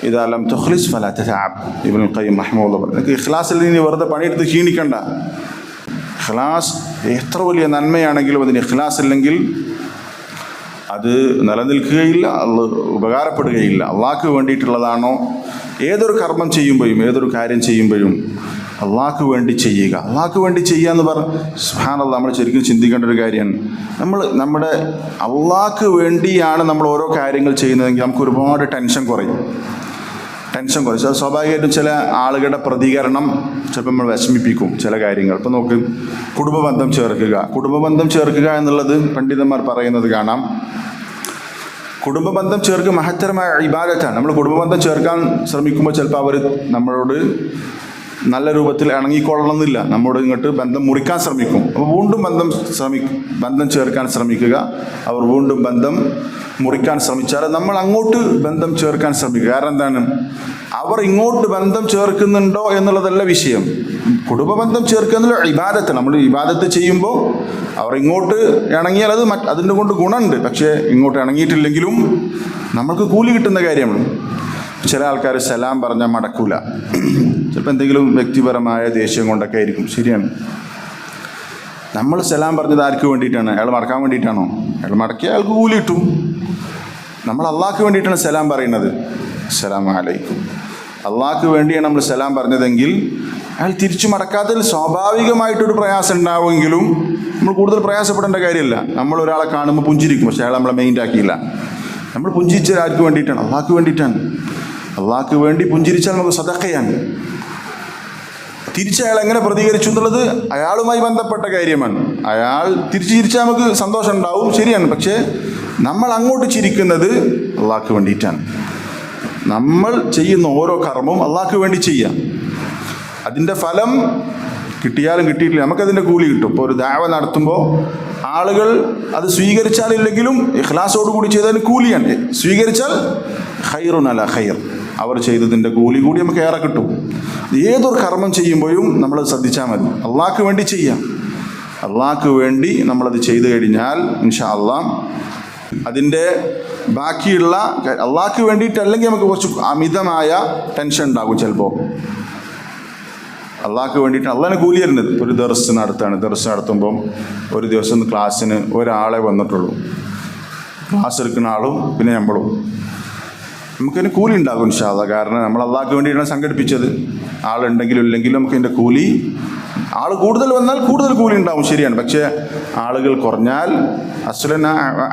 ഇദാ ലം തുഖ്ലിസ് ഫലാ തതഅബ്. ഇബ്നുൽ ഖയ്യിം റഹിമഹുല്ലാഹ് പറഞ്ഞു, ഇഖ്ലാസിൽ നീ വെറുതെ പണിയെടുത്ത് ക്ഷീണിക്കണ്ട. ഇഖ്ലാസ് എത്ര വലിയ നന്മയാണെങ്കിലും അതിന് ഇഖ്ലാസ് ഇല്ലെങ്കിൽ അത് നിലനിൽക്കുകയില്ല, അത് ഉപകാരപ്പെടുകയില്ല. അള്ളാഹ്ക്ക് വേണ്ടിയിട്ടുള്ളതാണോ ഏതൊരു കർമ്മം ചെയ്യുമ്പോഴും ഏതൊരു കാര്യം ചെയ്യുമ്പോഴും അള്ളാഹ്ക്ക് വേണ്ടി ചെയ്യുക. അള്ളാഹ്ക്ക് വേണ്ടി ചെയ്യുക എന്ന് പറഞ്ഞാൽ സുബ്ഹാനല്ലാഹ്, നമ്മൾ ശരിക്കും ചിന്തിക്കേണ്ട ഒരു കാര്യമാണ്. നമ്മുടെ അള്ളാഹ്ക്ക് വേണ്ടിയാണ് നമ്മൾ ഓരോ കാര്യങ്ങൾ ചെയ്യുന്നതെങ്കിൽ നമുക്ക് ഒരുപാട് ടെൻഷൻ കുറയും. സ്വാഭാവികമായിട്ടും ചില ആളുകളുടെ പ്രതികരണം ചിലപ്പോൾ നമ്മൾ വിഷമിപ്പിക്കും ചില കാര്യങ്ങൾ. ഇപ്പം നോക്ക്, കുടുംബബന്ധം ചേർക്കുക എന്നുള്ളത് പണ്ഡിതന്മാർ പറയുന്നത് കാണാം. കുടുംബബന്ധം ചേർക്കുക മഹത്തരമായ ഇബാദത്താണ്. നമ്മൾ കുടുംബബന്ധം ചേർക്കാൻ ശ്രമിക്കുമ്പോൾ ചിലപ്പോൾ അവർ നമ്മളോട് നല്ല രൂപത്തിൽ ഇണങ്ങിക്കൊള്ളണമെന്നില്ല, നമ്മോട് ഇങ്ങോട്ട് ബന്ധം മുറിക്കാൻ ശ്രമിക്കും. അപ്പോൾ വീണ്ടും ബന്ധം ചേർക്കാൻ ശ്രമിക്കുക. അവർ വീണ്ടും ബന്ധം മുറിക്കാൻ ശ്രമിച്ചാൽ നമ്മൾ അങ്ങോട്ട് ബന്ധം ചേർക്കാൻ ശ്രമിക്കുക. കാരണം എന്താണ്, അവർ ഇങ്ങോട്ട് ബന്ധം ചേർക്കുന്നുണ്ടോ എന്നുള്ളതല്ല വിഷയം. കുടുംബബന്ധം ചേർക്കുക എന്നുള്ള ഇബാദത്ത്. നമ്മൾ ഇബാദത്ത് ചെയ്യുമ്പോൾ അവർ ഇങ്ങോട്ട് ഇണങ്ങിയാൽ അത് അതിൻ്റെ കൊണ്ട് ഗുണമുണ്ട്. പക്ഷേ ഇങ്ങോട്ട് ഇണങ്ങിയിട്ടില്ലെങ്കിലും നമ്മൾക്ക് കൂലി കിട്ടുന്ന കാര്യമാണ്. ചില ആൾക്കാർ സലാം പറഞ്ഞാൽ മടക്കൂല. ചിലപ്പോൾ എന്തെങ്കിലും വ്യക്തിപരമായ ദേഷ്യം കൊണ്ടൊക്കെ ആയിരിക്കും. ശരിയാണ്. നമ്മൾ സലാം പറഞ്ഞത് ആർക്ക് വേണ്ടിയിട്ടാണ്? അയാൾ മടക്കാൻ വേണ്ടിയിട്ടാണോ? അയാൾ മടക്കിയ അയാൾക്ക് കൂലി കിട്ടും. നമ്മൾ അള്ളാഹ്ക്ക് വേണ്ടിയിട്ടാണ് സലാം പറയുന്നത്. അസ്സലാമു അലൈക്കും. അള്ളാഹ്ക്ക് വേണ്ടിയാണ് നമ്മൾ സലാം പറഞ്ഞതെങ്കിൽ അയാൾ തിരിച്ചു മടക്കാത്തതിൽ സ്വാഭാവികമായിട്ടൊരു പ്രയാസം ഉണ്ടാവുമെങ്കിലും നമ്മൾ കൂടുതൽ പ്രയാസപ്പെടേണ്ട കാര്യമില്ല. നമ്മൾ ഒരാളെ കാണുമ്പോൾ പുഞ്ചിരിക്കും, പക്ഷേ അയാൾ നമ്മളെ മെയിൻ്റ് ആക്കിയില്ല. നമ്മൾ പുഞ്ചിരിച്ചത് ആർക്ക് വേണ്ടിയിട്ടാണ്? അള്ളാഹ്ക്ക് വേണ്ടിയിട്ടാണ്. അള്ളാഹ്ക്ക് വേണ്ടി പുഞ്ചിരിച്ചാൽ നമുക്ക് സദഖയാണ്. തിരിച്ചയാൾ എങ്ങനെ പ്രതികരിച്ചു എന്നുള്ളത് അയാളുമായി ബന്ധപ്പെട്ട കാര്യമാണ്. അയാൾ തിരിച്ചു ചിരിച്ചാൽ നമുക്ക് സന്തോഷം ഉണ്ടാവും, ശരിയാണ്. പക്ഷേ നമ്മൾ അങ്ങോട്ട് ചിരിക്കുന്നത് അള്ളാഹ്ക്ക് വേണ്ടിയിട്ടാണ്. നമ്മൾ ചെയ്യുന്ന ഓരോ കർമ്മവും അള്ളാഹ്ക്ക് വേണ്ടി ചെയ്യാം. അതിൻ്റെ ഫലം കിട്ടിയാലും കിട്ടിയിട്ടില്ല നമുക്കതിൻ്റെ കൂലി കിട്ടും. ഇപ്പോൾ ഒരു ദഅവ നടത്തുമ്പോൾ ആളുകൾ അത് സ്വീകരിച്ചാലില്ലെങ്കിലും ഇഖ്ലാസോടുകൂടി ചെയ്തതിന് കൂലിയാണ്. സ്വീകരിച്ചാൽ ഖൈറുൻ അലാ ഖൈർ, അവർ ചെയ്തതിൻ്റെ കൂലി കൂടി നമുക്ക് ഏറെ കിട്ടും. ഏതൊരു കർമ്മം ചെയ്യുമ്പോഴും നമ്മളത് ശ്രദ്ധിച്ചാൽ മതി. അള്ളാഹ്ക്ക് വേണ്ടി ചെയ്യാം. അള്ളാഹ്ക്ക് വേണ്ടി നമ്മളത് ചെയ്തു കഴിഞ്ഞാൽ ഇൻഷാ അള്ളാഹ് അതിൻ്റെ ബാക്കിയുള്ള അള്ളാഹ്ക്ക് വേണ്ടിയിട്ടല്ലെങ്കിൽ നമുക്ക് കുറച്ച് അമിതമായ ടെൻഷൻ ഉണ്ടാകും. ചിലപ്പോൾ അള്ളാഹ്ക്ക് വേണ്ടിയിട്ട് അള്ളാഹിന് കൂലി തരുന്നത്. ഇപ്പോൾ ഒരു ദർസ് നടത്തുമ്പം ഒരു ദിവസം ക്ലാസ്സിന് ഒരാളെ വന്നിട്ടുള്ളൂ. ക്ലാസ് എടുക്കുന്ന ആളും പിന്നെ നമ്മളും. നമുക്കതിന് കൂലി ഉണ്ടാകും ഇൻഷാ അല്ലാഹ്. കാരണം നമ്മൾ അള്ളാഹ്ക്ക് വേണ്ടിയിട്ടാണ് സംഘടിപ്പിച്ചത്. ആളുണ്ടെങ്കിലും ഇല്ലെങ്കിലും നമുക്ക് അതിൻ്റെ കൂലി, ആൾ കൂടുതൽ വന്നാൽ കൂടുതൽ കൂലി ഉണ്ടാവും, ശരിയാണ്. പക്ഷേ ആളുകൾ കുറഞ്ഞാൽ അസ്ലന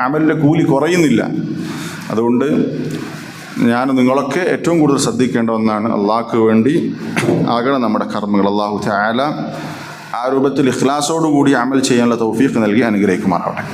അമലിൻ്റെ കൂലി കുറയുന്നില്ല. അതുകൊണ്ട് നിങ്ങളൊക്കെ ഏറ്റവും കൂടുതൽ ശ്രദ്ധിക്കേണ്ട ഒന്നാണ് അള്ളാഹ്ക്ക് വേണ്ടി ആകണം നമ്മുടെ കർമ്മങ്ങൾ. അല്ലാഹു തആല ആ രൂപത്തിൽ ഇഖ്ലാസോടുകൂടി അമൽ ചെയ്യാനുള്ള തൗഫീഖ് നൽകി അനുഗ്രഹിക്കുമാറാവട്ടെ.